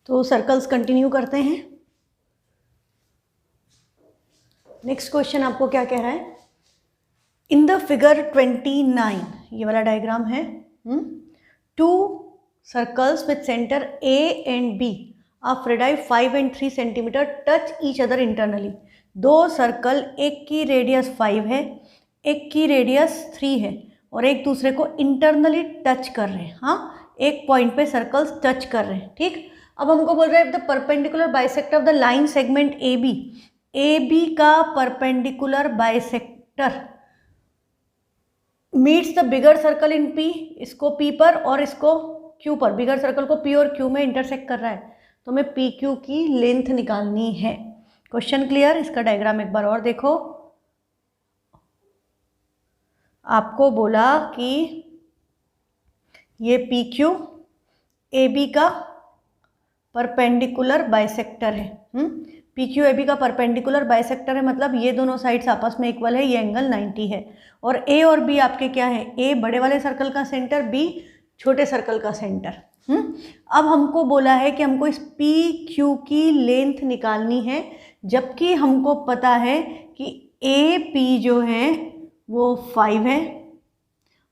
तो circles continue करते हैं। नेक्स्ट क्वेश्चन आपको क्या कह रहा है, इन द फिगर 29, ये वाला डायग्राम है, two circles with centre A and B of radius 5 and 3 centimetre touch each other internally. दो सर्कल, एक की रेडियस 5 है, एक की रेडियस 3 है, और एक दूसरे को इंटरनली टच कर रहे हैं। हाँ, एक पॉइंट पे सर्कल्स टच कर रहे हैं, ठीक। अब हमको बोल रहा है the perpendicular bisector of the line segment A B का perpendicular bisector meets the bigger circle in P, इसको पी पर और इसको क्यू पर, बिगर सर्कल को पी और क्यू में इंटरसेक्ट कर रहा है, तो हमें पी क्यू की लेंथ निकालनी है। Question clear? इसका डायग्राम एक बार और देखो। आपको बोला कि ये पी क्यू ए बी का परपेंडिकुलर बाइसेक्टर है। पी क्यू ए बी का परपेंडिकुलर बाइसेक्टर है, मतलब ये दोनों साइड्स आपस में इक्वल है, ये एंगल 90 है। और ए और बी आपके क्या है, ए बड़े वाले सर्कल का सेंटर, बी छोटे सर्कल का सेंटर। अब हमको बोला है कि हमको इस पी क्यू की लेंथ निकालनी है, जबकि हमको पता है कि ए पी जो है वो 5 है।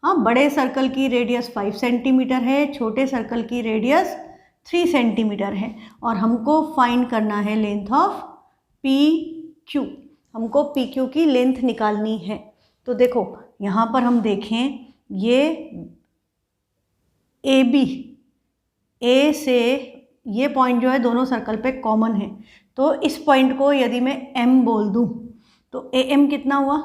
हाँ, बड़े सर्कल की रेडियस 5 सेंटीमीटर है, छोटे सर्कल की रेडियस 3 सेंटीमीटर है, और हमको फाइंड करना है लेंथ ऑफ पी क्यू। हमको पी क्यू की लेंथ निकालनी है। तो देखो यहाँ पर हम देखें, ये ए बी, ए से ये पॉइंट जो है दोनों सर्कल पे कॉमन है, तो इस पॉइंट को यदि मैं एम बोल दूँ तो ए एम कितना हुआ,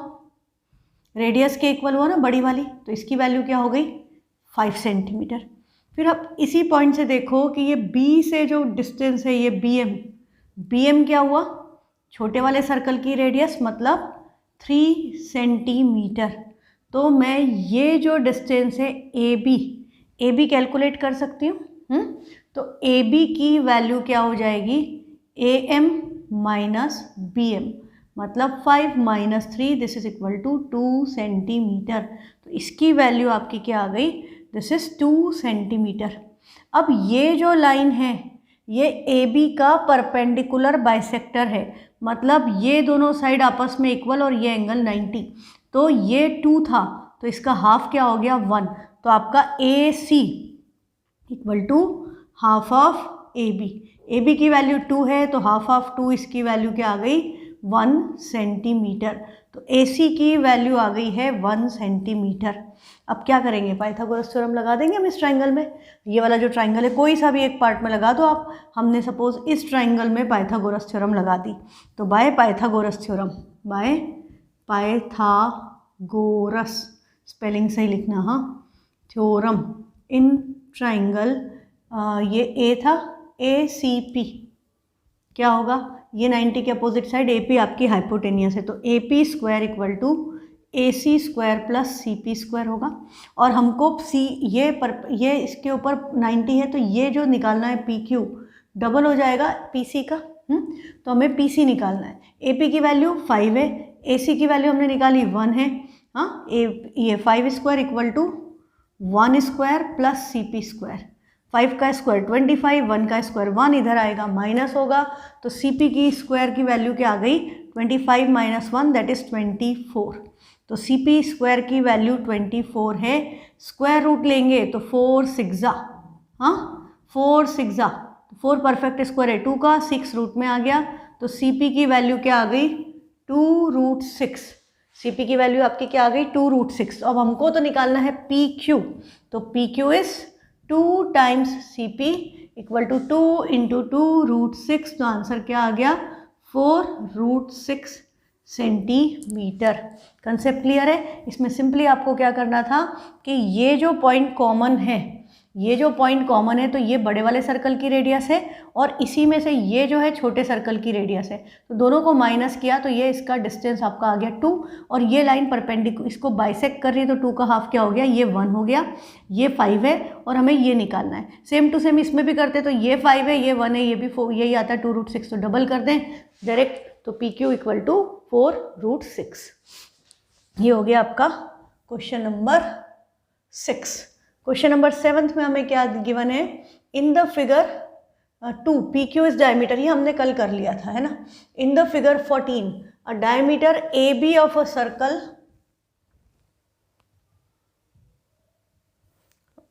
रेडियस के इक्वल हुआ ना, बड़ी वाली, तो इसकी वैल्यू क्या हो गई 5 सेंटीमीटर। फिर आप इसी पॉइंट से देखो कि ये बी से जो डिस्टेंस है ये बी एम क्या हुआ, छोटे वाले सर्कल की रेडियस मतलब 3 सेंटीमीटर। तो मैं ये जो डिस्टेंस है ए बी कैलकुलेट कर सकती हूँ। तो ए बी की वैल्यू क्या हो जाएगी, A M minus B M, मतलब 5 minus 3, this is equal to 2 centimetre. तो इसकी वैल्यू आपकी क्या आ गई, दिस इज 2 सेंटीमीटर। अब ये जो लाइन है ये ए बी का परपेंडिकुलर बाइसेक्टर है, मतलब ये दोनों साइड आपस में इक्वल और ये एंगल 90। तो ये 2 था, तो इसका हाफ क्या हो गया 1। तो आपका A C equal to half of A B की वैल्यू 2 है, तो हाफ ऑफ 2, इसकी वैल्यू क्या आ गई 1 सेंटीमीटर। तो ए सी की वैल्यू आ गई है 1 सेंटीमीटर। अब क्या करेंगे, पाइथागोरस थ्योरम लगा देंगे हम इस ट्राइंगल में। ये वाला जो ट्राइंगल है कोई सा भी एक पार्ट में लगा दो आप। हमने सपोज इस ट्राइंगल में पाइथागोरस थ्योरम लगा दी, तो by Pythagoras theorem, by Pythagoras, spelling सही लिखना, हाँ, थ्योरम इन ट्राइंगल, ये ए था, ए सी पी क्या होगा, ये 90 के अपोजिट साइड ए पी आपकी हाइपोटेनियस है, तो A P square equal to A C square plus C P square होगा। और हमको सी ये इसके ऊपर 90 है, तो ये जो निकालना है पी क्यू डबल हो जाएगा पी सी का। तो हमें पी सी निकालना है। ए पी की वैल्यू 5 है, ए सी की वैल्यू हमने निकाली 1 है। हाँ, ये 5 square equal to 1 square plus C P square, 5 का स्क्वायर 25, 1 का स्क्वायर 1, इधर आएगा माइनस होगा, तो सी पी की स्क्वायर की वैल्यू क्या आ गई 25 माइनस 1, दैट इज 24। तो सी पी स्क्वायर की वैल्यू 24 है। स्क्वायर रूट लेंगे तो 4 6 4 6 4 परफेक्ट स्क्वायर है 2 का, 6 रूट में आ गया, तो सी पी की वैल्यू क्या आ गई 2√6। सी पी की वैल्यू आपकी क्या आ गई 2√6। अब हमको तो निकालना है पी क्यू, तो P Q is 2 times C P equal to 2 into 2√6, तो आंसर क्या आ गया 4√6 सेंटीमीटर। कंसेप्ट क्लियर है? इसमें सिंपली आपको क्या करना था कि ये जो पॉइंट कॉमन है, तो ये बड़े वाले सर्कल की रेडियस है, और इसी में से ये जो है छोटे सर्कल की रेडियस है, तो दोनों को माइनस किया तो ये इसका डिस्टेंस आपका आ गया 2, और ये लाइन परपेंडिकुलर इसको बाइसेक्ट कर रही है, तो 2 का हाफ क्या हो गया, ये 1 हो गया, ये 5 है, और हमें ये निकालना है। सेम टू सेम इसमें भी करते, तो ये 5 है, ये 1 है, ये भी 4, यही आता है 2√6, तो डबल कर दें डायरेक्ट, तो पी क्यू इक्वल टू 4√6। ये हो गया आपका क्वेश्चन नंबर 6। क्वेश्चन नंबर 7 में हमें क्या गिवन है, in the figure 2 P Q is diameter, ये हमने कल कर लिया था, है ना. In the figure 14 a diameter A B of a circle,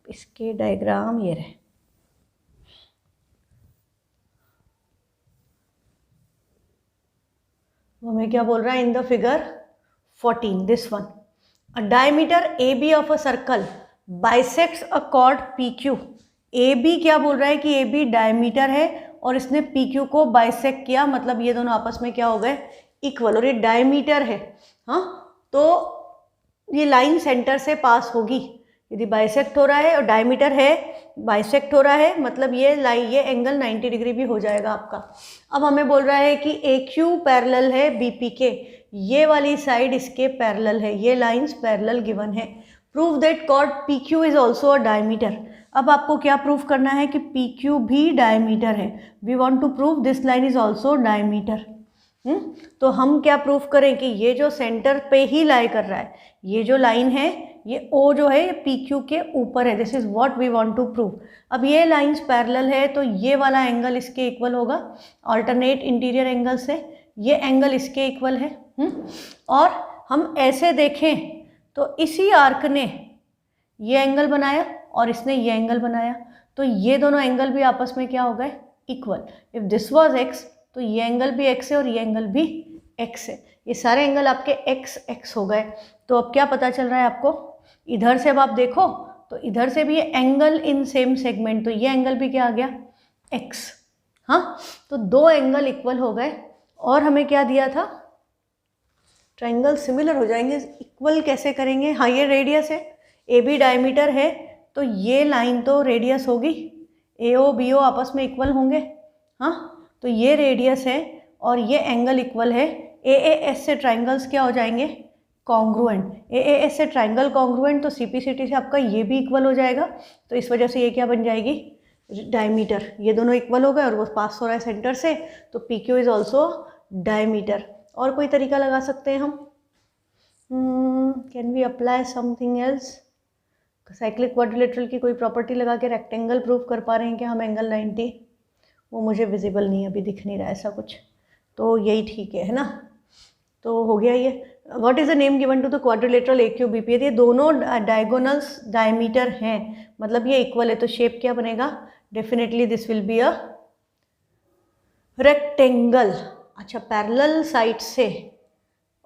इसके डायग्राम ये रहे. हमें क्या बोल रहा है in the figure 14, this one, a diameter A B of a circle bisects a chord P Q. A B क्या बोल रहा है कि ए बी डायमीटर है और इसने पी क्यू को बाइसेक्ट किया, मतलब ये दोनों आपस में क्या हो गए, इक्वल, और ये डायमीटर है. हाँ, तो ये लाइन सेंटर से पास होगी. यदि बाइसेक्ट हो रहा है और डायमीटर है, बाइसेक्ट हो रहा है, मतलब ये लाइन, ये एंगल 90 डिग्री भी हो जाएगा आपका. अब हमें बोल रहा है कि ए क्यू पैरेलल है बी पी के, ये वाली साइड इसके पैरेलल है, ये लाइंस पैरेलल गिवन है. Prove that chord P Q is also a diameter. अब आपको क्या प्रूव करना है कि पी क्यू भी डायमीटर है. We want to prove this line is also diameter. तो हम क्या प्रूव करें कि ये जो सेंटर पे ही लाई कर रहा है, ये जो लाइन है, ये ओ जो है, ये पी क्यू के ऊपर है. This is what we want to prove. अब ये लाइंस पैरेलल है तो ये वाला एंगल इसके इक्वल होगा, अल्टरनेट इंटीरियर एंगल से. ये एंगल इसके इक्वल है. और हम ऐसे देखें तो इसी आर्क ने ये एंगल बनाया और इसने ये एंगल बनाया, तो ये दोनों एंगल भी आपस में क्या हो गए, equal. If this was x तो ये एंगल भी एक्स है और ये एंगल भी एक्स है. ये सारे एंगल आपके एक्स एक्स हो गए. तो अब क्या पता चल रहा है आपको, इधर से अब आप देखो तो इधर से भी ये एंगल इन सेम सेगमेंट, तो ये एंगल भी क्या आ गया, एक्स. हाँ, तो दो एंगल इक्वल हो गए. और हमें क्या दिया था, ट्रायंगल सिमिलर हो जाएंगे. इक्वल कैसे करेंगे, हाँ, ये रेडियस है, ए बी डायमीटर है, तो ये लाइन तो रेडियस होगी, ए ओ बी ओ आपस में इक्वल होंगे. हाँ, तो ये रेडियस है और ये एंगल इक्वल है. ए ए एस से ट्राइंगल्स क्या हो जाएंगे, कॉन्ग्रुएंट. ए ए एस से ट्राइंगल कॉन्ग्रुएंट, तो सी पी सी टी से आपका ये भी इक्वल हो जाएगा. तो इस वजह से ये क्या बन जाएगी, डायमीटर. ये दोनों इक्वल हो गए और वो पास हो रहा है सेंटर से, तो P Q is also diameter. और कोई तरीका लगा सकते हैं हम, can we apply something else. Cyclic quadrilateral की कोई प्रॉपर्टी लगा के रेक्टेंगल प्रूव कर पा रहे हैं क्या हम, एंगल 90. वो मुझे विजिबल नहीं है, अभी दिख नहीं रहा ऐसा कुछ, तो यही ठीक है ना. तो हो गया ये. What is the name given to the quadrilateral A Q B P. ये दोनों डायगोनल्स डायमीटर हैं, मतलब ये इक्वल है, तो शेप क्या बनेगा, definitely this will be a rectangle. अच्छा, पैरेलल साइड से,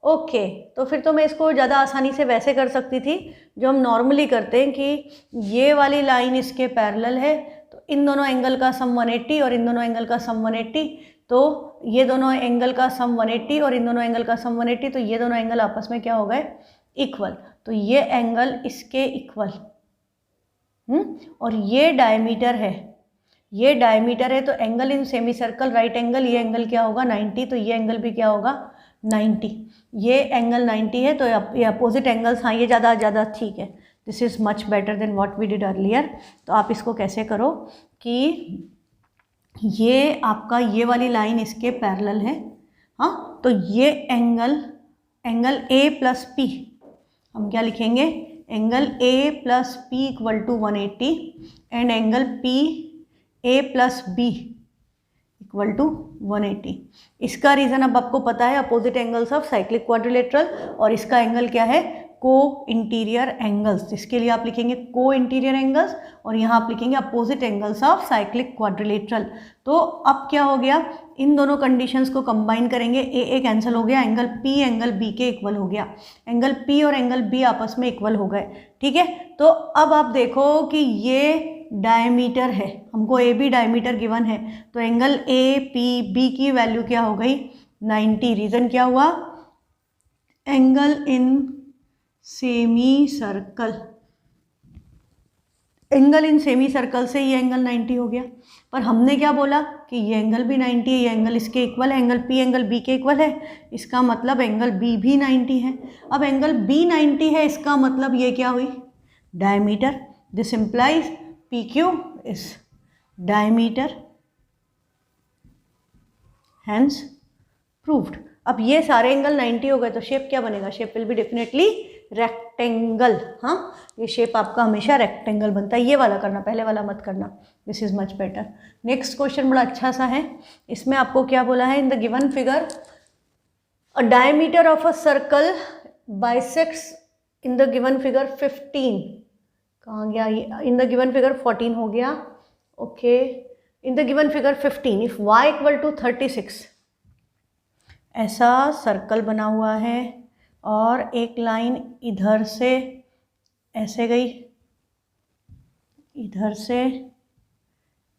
ओके. तो फिर तो मैं इसको ज़्यादा आसानी से वैसे कर सकती थी जो हम नॉर्मली करते हैं कि ये वाली लाइन इसके पैरेलल है, तो इन दोनों एंगल का सम 180 और इन दोनों एंगल का सम 180, तो ये दोनों एंगल का सम 180 और इन दोनों एंगल का सम 180, तो ये दोनों एंगल आपस में क्या हो गए, इक्वल. तो ये एंगल इसके इक्वल, और ये डायमीटर है, ये डायमीटर है, तो angle in semi circle right angle, ये एंगल क्या होगा 90, तो ये एंगल भी क्या होगा 90. ये एंगल 90 है, तो ये अपोजिट एंगल्स, हाँ, ये ज़्यादा ठीक है. This is much better than what we did earlier. तो आप इसको कैसे करो कि ये आपका ये वाली लाइन इसके पैरेलल है. हाँ, तो ये एंगल ए प्लस पी, हम क्या लिखेंगे, angle A plus P equal to 180 and angle P A plus B equal to 180. इसका रीज़न अब आपको पता है, opposite angles of cyclic quadrilateral, और इसका एंगल क्या है, को इंटीरियर एंगल्स. इसके लिए आप लिखेंगे को इंटीरियर एंगल्स और यहाँ आप लिखेंगे opposite angles of cyclic quadrilateral. तो अब क्या हो गया, इन दोनों कंडीशंस को कंबाइन करेंगे, ए कैंसिल हो गया, एंगल पी एंगल बी के इक्वल हो गया, एंगल पी और एंगल बी आपस में इक्वल हो गए. ठीक है, तो अब आप देखो कि ये डायमीटर है, हमको ए बी डायमीटर गिवन है, तो एंगल ए पी बी की वैल्यू क्या हो गई 90. रीज़न क्या हुआ, angle in semi circle, angle in semi circle से ये एंगल 90 हो गया. पर हमने क्या बोला कि ये एंगल भी 90 है, ये एंगल इसके इक्वल है, एंगल पी एंगल बी के इक्वल है, इसका मतलब एंगल बी भी 90 है. अब एंगल बी 90 है, इसका मतलब ये क्या हुई, diameter. This implies P Q is diameter, hence proved. अब ये सारे एंगल 90 हो गए, तो शेप क्या बनेगा, shape will be definitely rectangle. हाँ, ये शेप आपका हमेशा रेक्टेंगल बनता है। ये वाला करना, पहले वाला मत करना, this is much better. Next question बड़ा अच्छा सा है, इसमें आपको क्या बोला है, in the given figure a diameter of a circle bisects in the given figure 15, कहाँ गया ये, इन द गिवन फिगर 14 हो गया, okay, in the given figure 15 if y equal to 36, ऐसा सर्कल बना हुआ है और एक लाइन इधर से ऐसे गई, इधर से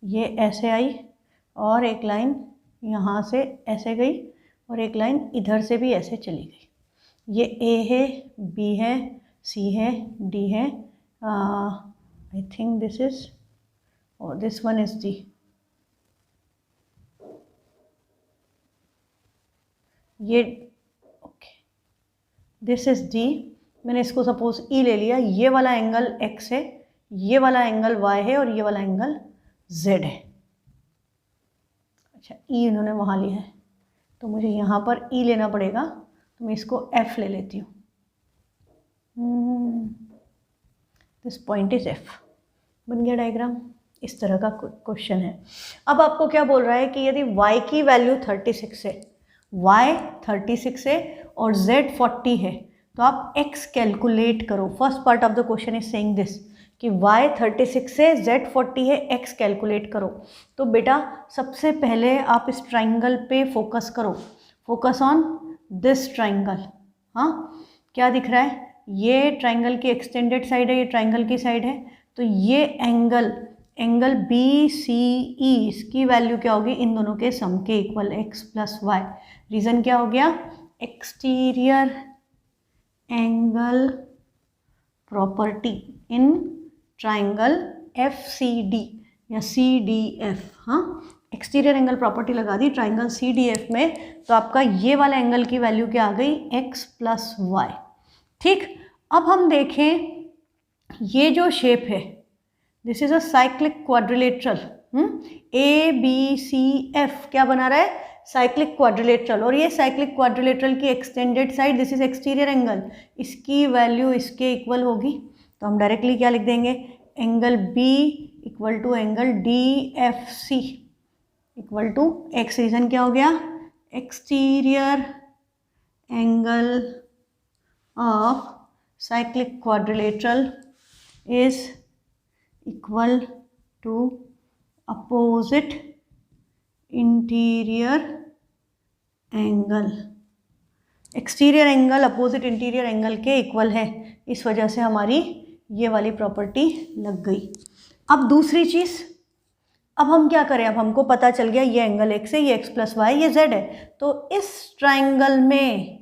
ये ऐसे आई, और एक लाइन यहाँ से ऐसे गई, और एक लाइन इधर से भी ऐसे चली गई। ये A है, B है, C है, D है, आई थिंक दिस इज, और दिस वन इज D। ये ओके, दिस इज D। मैंने इसको सपोज E ले लिया, ये वाला एंगल X है, ये वाला एंगल Y है, और ये वाला एंगल Z है। अच्छा, E इन्होंने वहाँ लिया है, तो मुझे यहाँ पर E लेना पड़ेगा, तो मैं इसको F ले लेती हूँ। This point is F। बन गया डायग्राम। इस तरह का क्वेश्चन है। अब आपको क्या बोल रहा है कि यदि y की वैल्यू 36 है, y 36 है और z 40 है, तो आप x कैलकुलेट करो। First part of the question is saying this कि y 36 है, z 40 है, x कैलकुलेट करो। तो बेटा सबसे पहले आप इस ट्राइंगल पे फोकस करो, फोकस ऑन दिस ट्राइंगल। हाँ, क्या दिख रहा है, ये ट्राइंगल की एक्सटेंडेड साइड है, ये ट्राइंगल की साइड है, तो ये एंगल बी सी ई, इसकी वैल्यू क्या होगी, इन दोनों के सम के equal, x plus y. Reason क्या हो गया, exterior angle property in triangle FCD या CDF। हाँ, एक्सटीरियर एंगल प्रॉपर्टी लगा दी ट्राइंगल CDF में, तो आपका ये वाला एंगल की वैल्यू क्या आ गई, x प्लस वाई। ठीक, अब हम देखें ये जो शेप है, this is a cyclic quadrilateral. ABCF क्या बना रहा है, साइक्लिक क्वाड्रिलेटरल, और ये साइक्लिक क्वाड्रिलेटरल की extended side, this is exterior angle, इसकी वैल्यू इसके इक्वल होगी। तो हम डायरेक्टली क्या लिख देंगे, angle B equal to angle DFC equal to x। Reason क्या हो गया, exterior angle of cyclic quadrilateral is equal to opposite interior angle। Exterior angle opposite interior angle के इक्वल है, इस वजह से हमारी ये वाली प्रॉपर्टी लग गई। अब दूसरी चीज़, अब हम क्या करें, अब हमको पता चल गया ये एंगल x है, ये x प्लस वाई, ये z है, तो इस ट्राइंगल में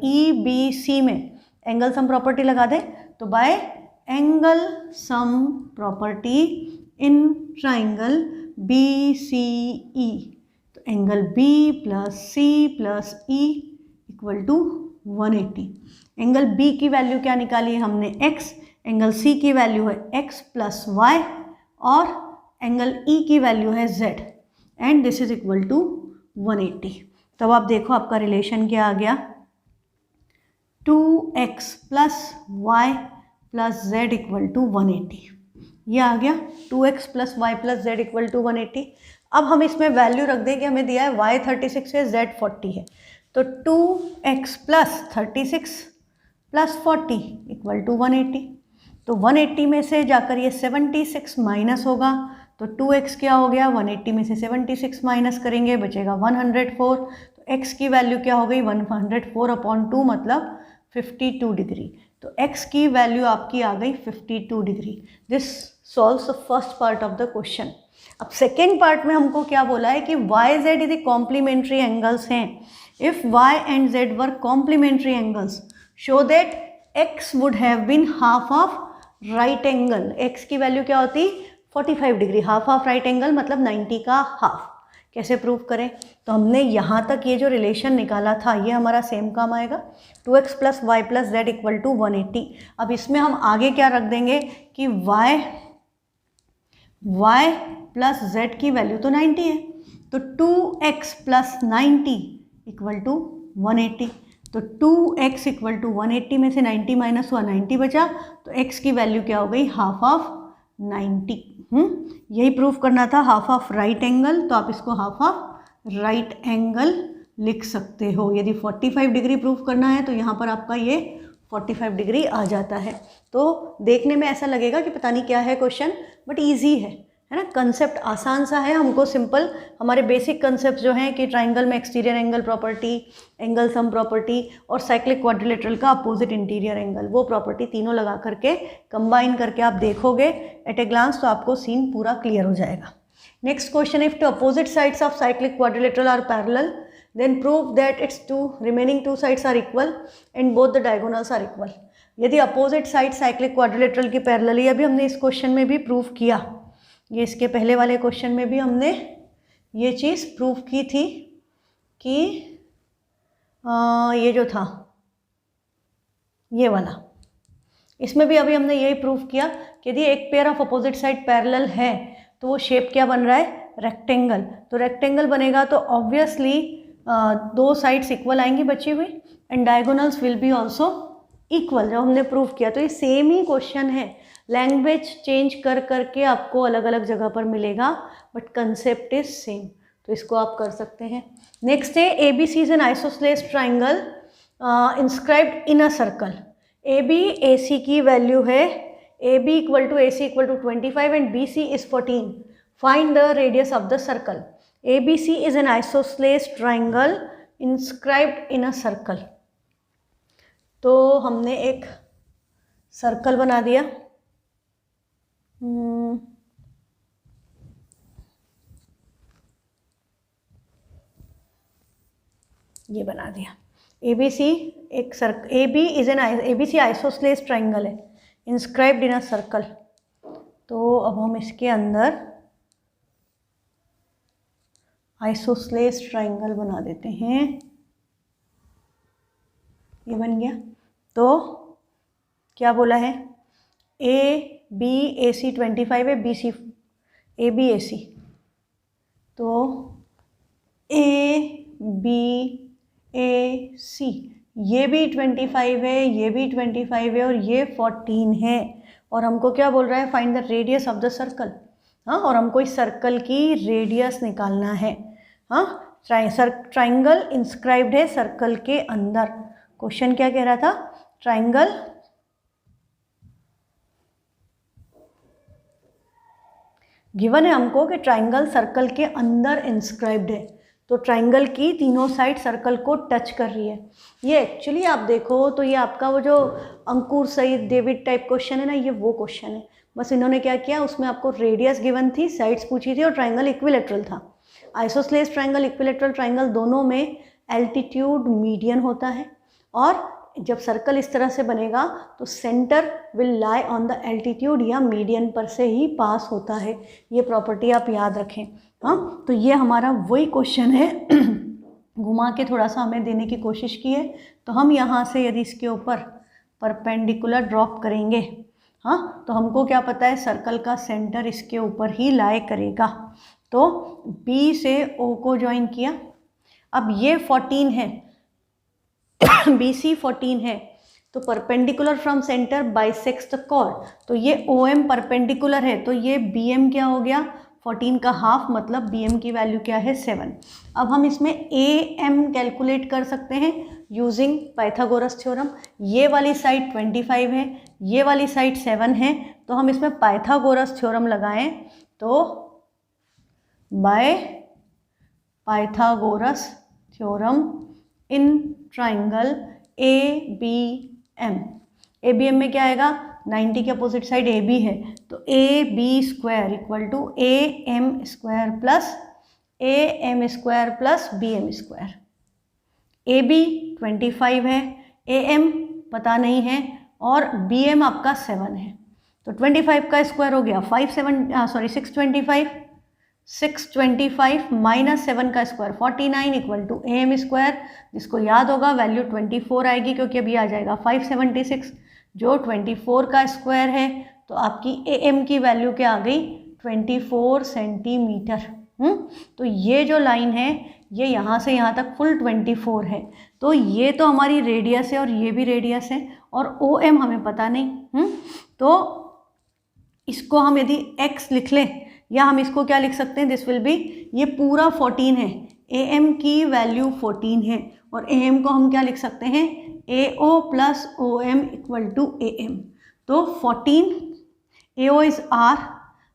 EBC में एंगल सम प्रॉपर्टी लगा दें। तो by angle sum property in triangle BCE, तो angle B plus C plus E equal to 180। Angle B की वैल्यू क्या निकाली है हमने, x, एंगल C की वैल्यू है x प्लस वाई, और एंगल E की वैल्यू है z, and this is equal to 180। तब आप देखो आपका रिलेशन क्या आ गया, 2x plus y plus z equal to 180। ये आ गया 2x plus y plus z equal to 180। अब हम इसमें वैल्यू रख दें कि हमें दिया है y 36 है, z 40 है, तो 2x plus 36 plus 40 equal to 180। तो 180 में से जाकर ये 76 माइनस होगा, तो 2x क्या हो गया, 180 में से 76 माइनस करेंगे बचेगा 104। तो x की वैल्यू क्या हो गई, 104/2 मतलब 52 डिग्री। तो x की वैल्यू आपकी आ गई 52 degree. This solves the first part of the question. अब सेकेंड पार्ट में हमको क्या बोला है कि वाई जेड यदि कॉम्प्लीमेंट्री एंगल्स हैं, if y and z were complementary angles, show that x would have been half of right angle. x की वैल्यू क्या होती, 45 degree, half of right angle मतलब 90 का हाफ। कैसे प्रूव करें, तो हमने यहाँ तक ये जो रिलेशन निकाला था ये हमारा सेम काम आएगा, 2x plus y plus z equal to 180। अब इसमें हम आगे क्या रख देंगे कि y प्लस जेड की वैल्यू तो 90 है, तो 2x प्लस 90 इक्वल टू 180। तो 2x इक्वल टू 180 में से 90 माइनस हुआ 90 बचा, तो x की वैल्यू क्या हो गई, हाफ ऑफ 90। यही प्रूफ करना था, हाफ ऑफ राइट एंगल, तो आप इसको हाफ ऑफ राइट एंगल लिख सकते हो। यदि 45 डिग्री प्रूफ करना है तो यहाँ पर आपका ये 45 डिग्री आ जाता है। तो देखने में ऐसा लगेगा कि पता नहीं क्या है क्वेश्चन, बट ईजी है ना, कंसेप्ट आसान सा है। हमको सिंपल हमारे बेसिक कंसेप्ट जो हैं कि ट्राइंगल में exterior angle property, angle sum property और साइक्लिक क्वाड्रिलेटरल का अपोजिट इंटीरियर एंगल, वो प्रॉपर्टी तीनों लगा करके कंबाइन करके आप देखोगे एट ए ग्लांस तो आपको सीन पूरा क्लियर हो जाएगा। Next question, if two opposite sides of cyclic quadrilateral are parallel then prove that its remaining two sides are equal and both the diagonals are equal। यदि opposite side cyclic quadrilateral की parallel है, अभी हमने इस question में भी proof किया, ये इसके पहले वाले क्वेश्चन में भी हमने ये चीज़ प्रूफ की थी कि ये जो था ये वाला, इसमें भी अभी हमने यही प्रूफ किया कि यदि एक pair of opposite side parallel है तो वो शेप क्या बन रहा है, रेक्टेंगल। तो रेक्टेंगल बनेगा तो ऑब्वियसली दो साइड्स इक्वल आएंगी बची हुई and diagonals will be also equal, जब हमने प्रूफ किया। तो ये सेम ही क्वेश्चन है, लैंग्वेज चेंज कर करके आपको अलग अलग जगह पर मिलेगा, बट कंसेप्ट इज सेम, तो इसको आप कर सकते हैं। नेक्स्ट है, A B C is an isosceles triangle inscribed in a circle. A B A C की वैल्यू है, A B equal to A C equal to 25 and B C is 14। Find the radius of the circle. ABC is an isosceles triangle inscribed in a circle। तो हमने एक circle बना दिया, ये बना दिया। ABC एक ABC आइसोस्लेस ट्राइंगल है, इंस्क्राइब्ड इन अ सर्कल। तो अब हम इसके अंदर आइसोस्लेस ट्राइंगल बना देते हैं, ये बन गया। तो क्या बोला है, ए बी ए सी 25 है, B C A B A सी, तो ए बी ए सी ये भी 25 है, ये भी 25 है और ये 14 है, और हमको क्या बोल रहा है, find the radius of the circle. हाँ, और हमको इस सर्कल की रेडियस निकालना है। हाँ, ट्राइंगल इंस्क्राइब्ड है सर्कल के अंदर। क्वेश्चन क्या कह रहा था, ट्राइंगल गिवन है हमको कि ट्राइंगल सर्कल के अंदर इंस्क्राइब्ड है, तो ट्राइंगल की तीनों साइड सर्कल को टच कर रही है। ये एक्चुअली आप देखो तो ये आपका वो जो अंकुर सईद डेविड टाइप क्वेश्चन है ना, ये वो क्वेश्चन है, बस इन्होंने क्या किया, उसमें आपको रेडियस गिवन थी, साइड्स पूछी थी और ट्राइंगल इक्विलेटरल था। आइसोस्लेस ट्राइंगल, इक्विलेटरल ट्राइंगल दोनों में एल्टीट्यूड मीडियन होता है, और जब सर्कल इस तरह से बनेगा तो centre will lie on the altitude या मीडियन पर से ही पास होता है। ये प्रॉपर्टी आप याद रखें। हाँ, तो ये हमारा वही क्वेश्चन है, घुमा के थोड़ा सा हमें देने की कोशिश की है। तो हम यहाँ से यदि इसके ऊपर परपेंडिकुलर ड्रॉप करेंगे, हाँ, तो हमको क्या पता है, सर्कल का सेंटर इसके ऊपर ही लाई करेगा। तो B से O को ज्वाइन किया, अब ये 14 है, BC 14 है, तो perpendicular from center bisects the chord, तो ये OM परपेंडिकुलर है, तो ये BM क्या हो गया, 14 का हाफ, मतलब BM की वैल्यू क्या है, 7। अब हम इसमें AM कैलकुलेट कर सकते हैं यूजिंग पाइथागोरस थ्योरम। ये वाली साइड 25 है, ये वाली साइड 7 है, तो हम इसमें पाइथागोरस थ्योरम लगाएं तो by Pythagoras theorem in triangle ABM, ABM में क्या आएगा, 90 के अपोजिट साइड AB है, तो AB square equal to AM square plus AM square plus BM square. AB 25 है, AM पता नहीं है और BM आपका 7 है, तो 25 का स्क्वायर हो गया 625 माइनस 7 का square 49 equal to AM square, जिसको याद होगा वैल्यू 24 आएगी, क्योंकि अभी आ जाएगा 576 जो 24 का स्क्वायर है, तो आपकी AM की वैल्यू क्या आ गई, 24 सेंटीमीटर। तो ये जो लाइन है ये यहाँ से यहाँ तक फुल 24 है। तो ये तो हमारी रेडियस है और ये भी रेडियस है, और ओ एम हमें पता नहीं। तो इसको हम यदि x लिख लें, या हम इसको क्या लिख सकते हैं, दिस विल बी, ये पूरा 14 है, ए एम की वैल्यू 14 है, और ए एम को हम क्या लिख सकते हैं, A O plus O M equal to A M. तो 14, A O is R,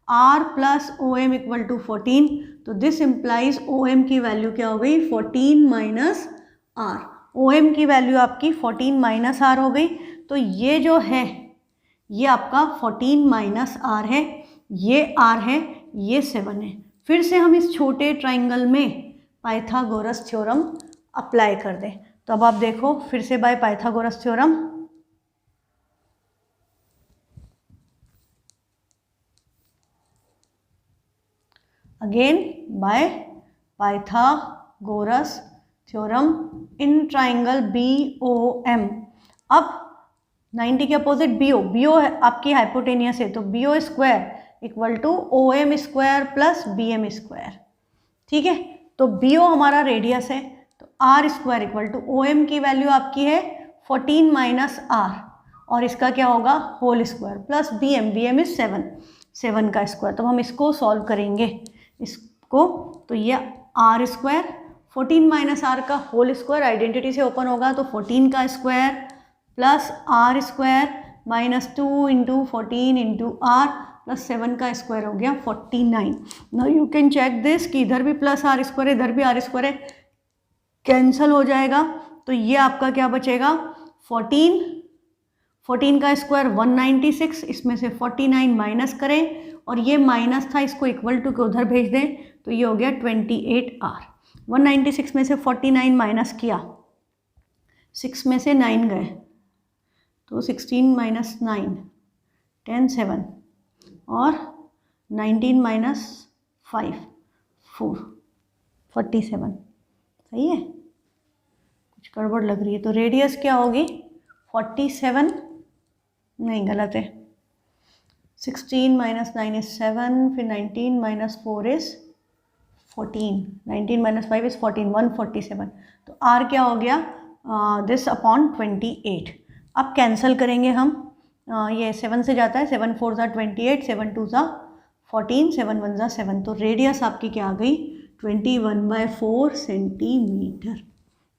R plus O M equal to 14, तो दिस इम्प्लाइज ओ एम की वैल्यू क्या हो गई, 14 माइनस आर। ओ एम की वैल्यू आपकी 14 माइनस आर हो गई। तो ये जो है ये आपका 14 माइनस आर है, ये आर है, ये 7 है। फिर से हम इस छोटे ट्राइंगल में पाइथागोरस थ्योरम अप्लाई कर दें। तो अब आप देखो फिर से by Pythagoras theorem, again by Pythagoras theorem in triangle BOM। अब 90 के अपोजिट BO आपकी हाइपोटेनियस है, तो BO square equal to OM square plus BM square. ठीक है, तो BO हमारा रेडियस है, तो R square equal to OM की वैल्यू आपकी है 14 माइनस R, और इसका क्या होगा, whole square plus BM is 7 का स्क्वायर। तो हम इसको सॉल्व करेंगे इसको, तो ये R स्क्वायर 14 माइनस R का होल स्क्वायर आइडेंटिटी से ओपन होगा, तो 14 का square plus R square minus 2 into 14 into R plus 7 का स्क्वायर हो गया 49। Now you can check this कि इधर भी प्लस R स्क्वायर है, इधर भी R स्क्वायर है, कैंसल हो जाएगा। तो ये आपका क्या बचेगा, 14 का स्क्वायर 196, इसमें से 49 माइनस करें, और ये माइनस था, इसको इक्वल टू के उधर भेज दें, तो ये हो गया 28R। 196 में से 49 माइनस किया, 6 में से 9 गए, तो 16 माइनस 9 10 7, और 19 माइनस 5 4 47। सही है, कुछ गड़बड़ लग रही है। तो रेडियस क्या होगी 47, नहीं गलत है, 16 माइनस 9 इज 7, फिर 19 माइनस 4 इज 14, 19 माइनस 5 इज 14, 147। तो R क्या हो गया, दिस अपॉन 28। अब कैंसिल करेंगे हम, ये 7 से जाता है, 7 4 ज़ा 28, 7 2 ज़ा 14, 7 1 ज़ा 7। तो रेडियस आपकी क्या आ गई, 21/4 सेंटीमीटर।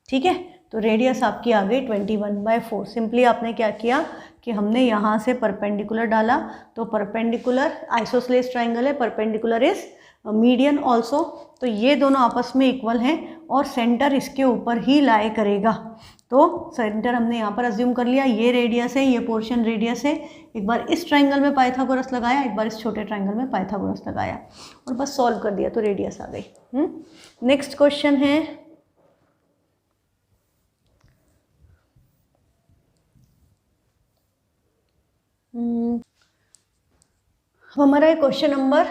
ठीक है, तो रेडियस आपकी आ गई 21/4। सिंपली आपने क्या किया कि हमने यहाँ से परपेंडिकुलर डाला, तो परपेंडिकुलर आइसोसेलेस ट्राइंगल है, परपेंडिकुलर इज मीडियन ऑल्सो, तो ये दोनों आपस में इक्वल हैं, और सेंटर इसके ऊपर ही लाई करेगा। तो सेंटर हमने यहाँ पर अज्यूम कर लिया, ये रेडियस है, ये पोर्शन रेडियस है। एक बार इस ट्राइंगल में पाइथागोरस लगाया, एक बार इस छोटे ट्राइंगल में पाइथागोरस लगाया, और बस सॉल्व कर दिया, तो रेडियस आ गई। नेक्स्ट क्वेश्चन है, हमारा है क्वेश्चन नंबर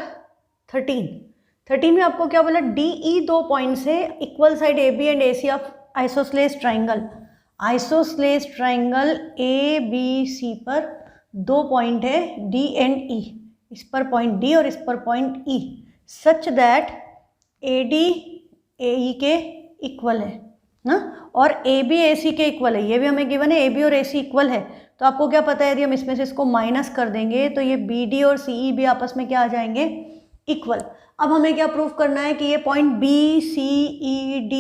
13 में आपको क्या बोला, DE 2 पॉइंट्स है, equal side AB and AC of isosceles triangle. Isosceles triangle ABC पर 2 पॉइंट है D एंड E, इस पर पॉइंट D और इस पर point E, such that AD AE के इक्वल है ना, और AB AC के इक्वल है, ये भी हमें गिवन है, AB और AC इक्वल है। तो आपको क्या पता है, यदि हम इसमें से इसको माइनस कर देंगे तो ये BD और CE भी आपस में क्या आ जाएंगे, इक्वल। अब हमें क्या प्रूव करना है कि ये पॉइंट BCED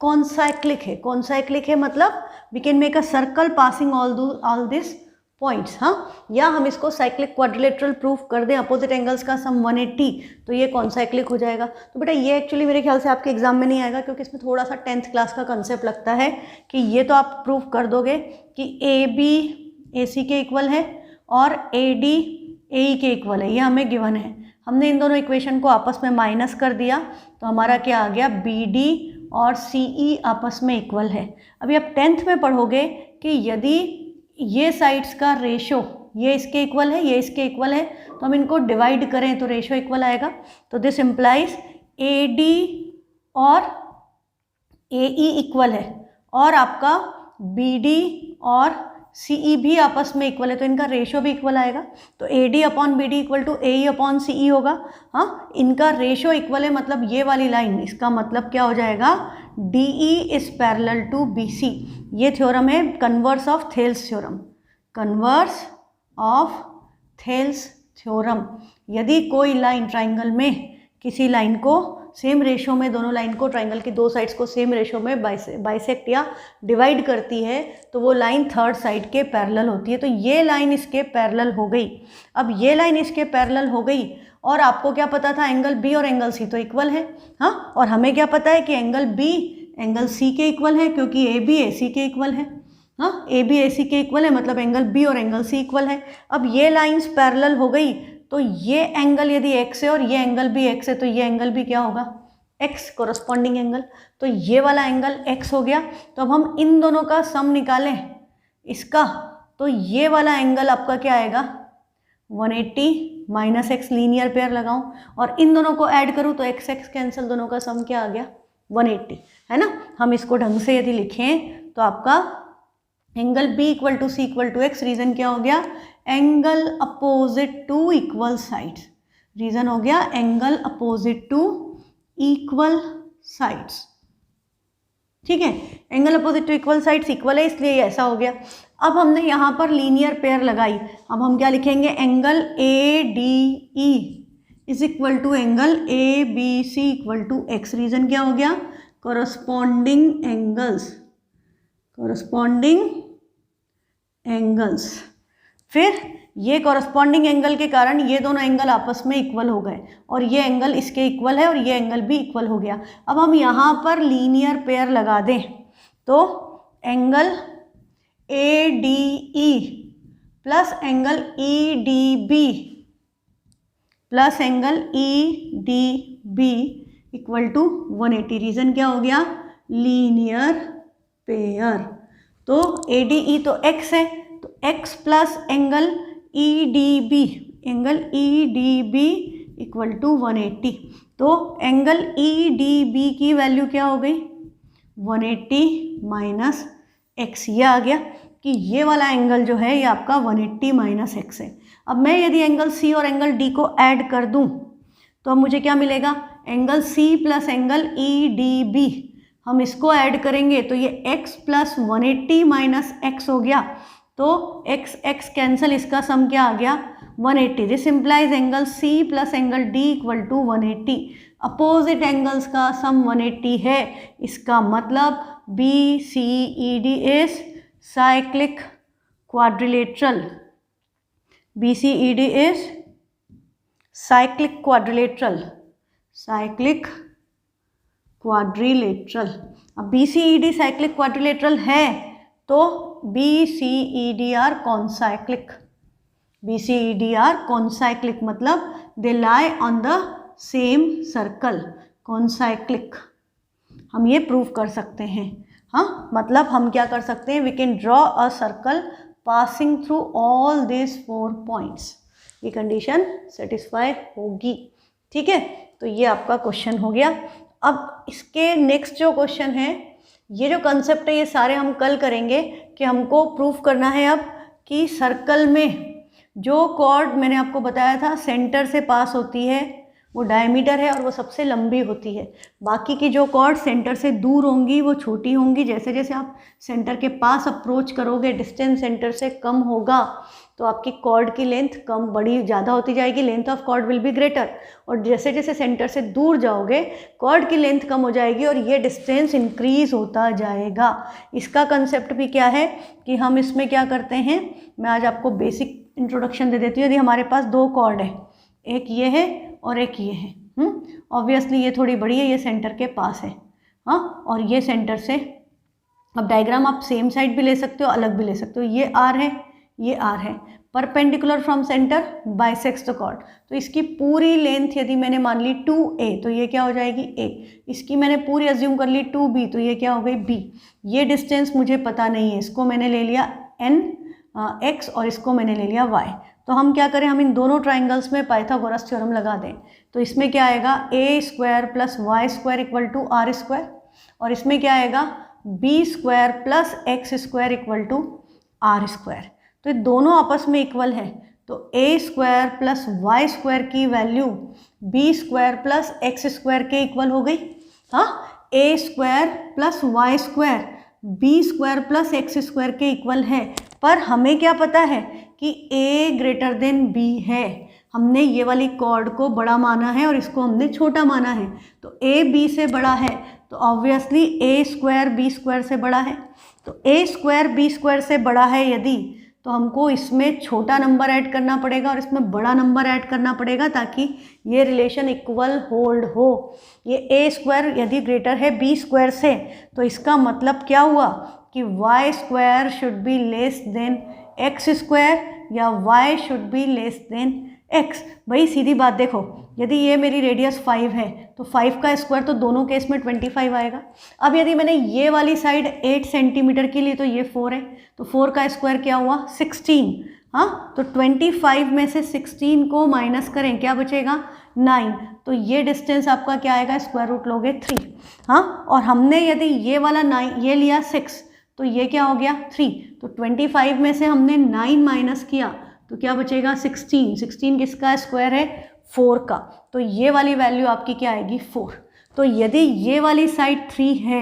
कॉन्साइक्लिक है। कॉन्साइक्लिक है मतलब we can make a circle passing all this points, हाँ, या हम इसको साइक्लिक क्वाड्रिलेटरल प्रूफ कर दें, अपोजिट एंगल्स का सम 180, तो ये कॉन्साइक्लिक हो जाएगा। तो बेटा ये एक्चुअली मेरे ख्याल से आपके एग्जाम में नहीं आएगा, क्योंकि इसमें थोड़ा सा 10th क्लास का कंसेप्ट लगता है कि ये तो आप प्रूफ कर दोगे कि AB AC के इक्वल है और AD AE के इक्वल है, ये हमें गिवन है। हमने इन दोनों इक्वेशन को आपस में माइनस कर दिया, तो हमारा क्या आ गया, BD और CE आपस में इक्वल है। अभी आप 10th में पढ़ोगे कि यदि ये साइड्स का रेशो, ये इसके इक्वल है, ये इसके इक्वल है, तो हम इनको डिवाइड करें तो रेशो इक्वल आएगा। तो दिस इम्प्लाइज AD और AE इक्वल है, और आपका BD और सी ई भी आपस में इक्वल है तो इनका रेशो भी इक्वल आएगा, तो A D upon B D equal to A E upon C E होगा। हाँ, इनका रेशो इक्वल है, मतलब ये वाली लाइन, इसका मतलब क्या हो जाएगा, D E is parallel to B C. ये थ्योरम है converse of Thales theorem, converse of Thales theorem. यदि कोई लाइन ट्राइंगल में किसी लाइन को सेम रेशो में, दोनों लाइन को, ट्राइंगल की दो साइड्स को सेम रेशो में बाइसेक्ट या डिवाइड करती है, तो वो लाइन थर्ड साइड के पैरेलल होती है। तो ये लाइन इसके पैरेलल हो गई। अब ये लाइन इसके पैरेलल हो गई और आपको क्या पता था, एंगल बी और एंगल सी तो इक्वल है। हाँ, और हमें क्या पता है कि एंगल बी एंगल सी के इक्वल है, क्योंकि ए बी ए सी के इक्वल है। हाँ, ए बी ए सी के इक्वल है, मतलब एंगल बी और एंगल सी इक्वल है। अब ये लाइंस पैरेलल हो गई, तो ये एंगल यदि x है और ये एंगल भी x है, तो ये एंगल भी क्या होगा, x, कोरस्पॉन्डिंग एंगल। तो ये वाला एंगल x हो गया। तो अब हम इन दोनों का सम निकालें इसका, तो ये वाला एंगल आपका क्या आएगा, 180 माइनस x, लीनियर पेयर लगाऊं और इन दोनों को ऐड करूं तो x x कैंसिल, दोनों का सम क्या आ गया, 180, है ना। हम इसको ढंग से यदि लिखें तो आपका angle B equal to C equal to x, reason क्या हो गया, angle opposite to equal sides. Reason हो गया angle opposite to equal sides. ठीक है, angle opposite to equal sides equal है, इसलिए ऐसा हो गया। अब हमने यहाँ पर लीनियर पेयर लगाई, अब हम क्या लिखेंगे, angle A D E is equal to angle A B C equal to x. Reason क्या हो गया, कोरस्पॉन्डिंग एंगल्स, कोरस्पॉन्डिंग एंगल्स। फिर ये कोरस्पॉन्डिंग एंगल के कारण ये दोनों एंगल आपस में इक्वल हो गए और ये एंगल इसके इक्वल है और ये एंगल भी इक्वल हो गया। अब हम यहाँ पर लीनियर पेयर लगा दें तो angle A D E plus angle E D B plus angle E D B equal to 180। Reason क्या हो गया, लीनियर पेयर। तो ए डी ई तो x है, तो x plus angle E D B, angle E D B equal to 180। तो angle E D B की value क्या हो गई, 180 माइनस x। ये आ गया कि ये वाला एंगल जो है ये आपका 180 माइनस x है। अब मैं यदि एंगल C और एंगल D को ऐड कर दूं तो अब मुझे क्या मिलेगा, angle C plus angle E D B, हम इसको ऐड करेंगे तो ये x प्लस 180 माइनस x हो गया। तो x x कैंसिल, इसका सम क्या आ गया, 180। This implies angle C plus angle D equal to 180। Opposite angles का सम 180 है, इसका मतलब BCED is cyclic quadrilateral. BCED is cyclic quadrilateral, cyclic quadrilateral. अब BCED साइक्लिक क्वाड्रिलेटरल है तो BCED are concyclic, BCED are concyclic, मतलब they lie on the same circle, concyclic. हम ये प्रूव कर सकते हैं। हाँ, मतलब हम क्या कर सकते हैं, we can draw a circle passing through all this 4 points. ये कंडीशन सेटिस्फाई होगी। ठीक है, तो ये आपका क्वेश्चन हो गया। अब इसके नेक्स्ट जो क्वेश्चन है, ये जो कंसेप्ट है ये सारे हम कल करेंगे कि हमको प्रूफ करना है अब कि सर्कल में जो कॉर्ड मैंने आपको बताया था सेंटर से पास होती है वो डायमीटर है और वो सबसे लंबी होती है। बाकी की जो कॉर्ड सेंटर से दूर होंगी वो छोटी होंगी। जैसे जैसे आप सेंटर के पास अप्रोच करोगे, डिस्टेंस सेंटर से कम होगा तो आपकी कॉर्ड की लेंथ कम बड़ी ज़्यादा होती जाएगी, length of chord will be greater. और जैसे जैसे सेंटर से दूर जाओगे कॉर्ड की लेंथ कम हो जाएगी और ये डिस्टेंस इंक्रीज होता जाएगा। इसका कंसेप्ट भी क्या है कि हम इसमें क्या करते हैं, मैं आज आपको बेसिक इंट्रोडक्शन दे देती हूँ। यदि हमारे पास 2 कॉर्ड है, एक ये है और एक ये है, ऑब्वियसली ये थोड़ी बड़ी है, ये सेंटर के पास है, हाँ, और ये सेंटर से, अब डायग्राम आप सेम साइड भी ले सकते हो, अलग भी ले सकते हो। ये आर है, ये आर है, perpendicular from center bisects the chord. तो इसकी पूरी लेंथ यदि मैंने मान ली 2a तो ये क्या हो जाएगी a। इसकी मैंने पूरी अज्यूम कर ली 2b तो ये क्या हो गई b। ये डिस्टेंस मुझे पता नहीं है, इसको मैंने ले लिया n x और इसको मैंने ले लिया y। तो हम क्या करें, हम इन दोनों ट्राइंगल्स में पाइथागोरस थ्योरम लगा दें। तो इसमें क्या आएगा, a square plus y square equal to r square, और इसमें क्या आएगा b square plus x square equal to R square. तो ये दोनों आपस में इक्वल है, तो A square plus Y square की value B square plus x square के इक्वल हो गई। हाँ, A square plus Y square B square plus x square के इक्वल है, पर हमें क्या पता है कि ए ग्रेटर देन बी है। हमने ये वाली कॉर्ड को बड़ा माना है और इसको हमने छोटा माना है, तो ए बी से बड़ा है, तो ऑब्वियसली ए स्क्वायर बी स्क्वायर से बड़ा है। तो ए स्क्वायर बी स्क्वायर से बड़ा है यदि, तो हमको इसमें छोटा नंबर ऐड करना पड़ेगा और इसमें बड़ा नंबर ऐड करना पड़ेगा ताकि ये रिलेशन इक्वल होल्ड हो। ये ए स्क्वायर यदि ग्रेटर है बी स्क्वायर से, तो इसका मतलब क्या हुआ कि Y square should be less than X square या Y should be less than X. भाई सीधी बात देखो, यदि ये मेरी रेडियस 5 है तो 5 का स्क्वायर तो दोनों केस में 25 आएगा। अब यदि मैंने ये वाली साइड 8 सेंटीमीटर की ली तो ये 4 है, तो 4 का स्क्वायर क्या हुआ 16। हाँ, तो 25 में से 16 को माइनस करें, क्या बचेगा 9। तो ये डिस्टेंस आपका क्या आएगा, स्क्वायर रूट लोगे 3। हाँ, और हमने यदि ये वाला 9 ये लिया 6, तो ये क्या हो गया 3। तो 25 में से हमने 9 माइनस किया तो क्या बचेगा 16। 16 किसका स्क्वायर है 4 का, तो ये वाली वैल्यू आपकी क्या आएगी 4। तो यदि ये वाली साइड 3 है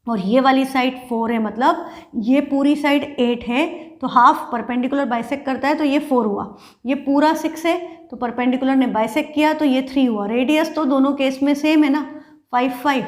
और ये वाली साइड 4 है, मतलब ये पूरी साइड 8 है, तो हाफ परपेंडिकुलर बाइसेक्ट करता है तो ये 4 हुआ। ये पूरा 6 है तो परपेंडिकुलर ने बाइसेक्ट किया तो ये 3 हुआ। रेडियस तो दोनों केस में सेम है ना, 5 5,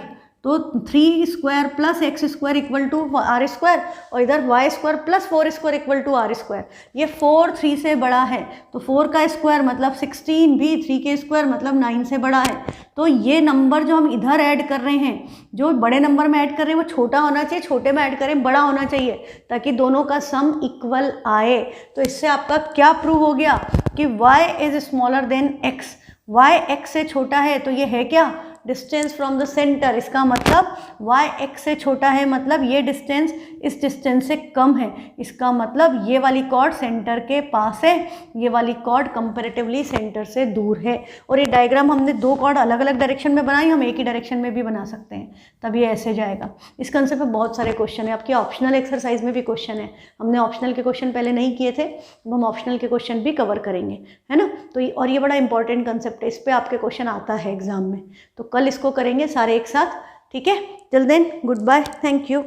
तो 3 square plus x square equal to R square, और इधर y square plus 4 square equal to R square. ये 4 3 से बड़ा है, तो 4 का स्क्वायर मतलब 16 भी 3 के स्क्वायर मतलब 9 से बड़ा है। तो ये नंबर जो हम इधर ऐड कर रहे हैं, जो बड़े नंबर में ऐड कर रहे हैं वो छोटा होना चाहिए, छोटे में ऐड करें बड़ा होना चाहिए, ताकि दोनों का सम इक्वल आए। तो इससे आपका क्या प्रूव हो गया कि y is smaller than x। y x से छोटा है तो ये है क्या, डिस्टेंस फ्रॉम द सेंटर। इसका मतलब y x से छोटा है, मतलब ये डिस्टेंस इस डिस्टेंस से कम है। इसका मतलब ये वाली कॉर्ड सेंटर के पास है, ये वाली कॉर्ड कंपैरेटिवली सेंटर से दूर है। और ये डायग्राम हमने 2 कॉर्ड अलग अलग डायरेक्शन में बनाई, हम एक ही डायरेक्शन में भी बना सकते हैं, तब ये ऐसे जाएगा। इस कंसेप्ट में बहुत सारे क्वेश्चन है, आपके ऑप्शनल एक्सरसाइज में भी क्वेश्चन है। हमने ऑप्शनल के क्वेश्चन पहले नहीं किए थे, अब हम ऑप्शनल के क्वेश्चन भी कवर करेंगे, है ना। तो और ये बड़ा इंपॉर्टेंट कंसेप्ट है, इस पर आपके क्वेश्चन आता है एग्जाम में, तो कल इसको करेंगे सारे एक साथ, ठीक है। Till then good bye, thank you.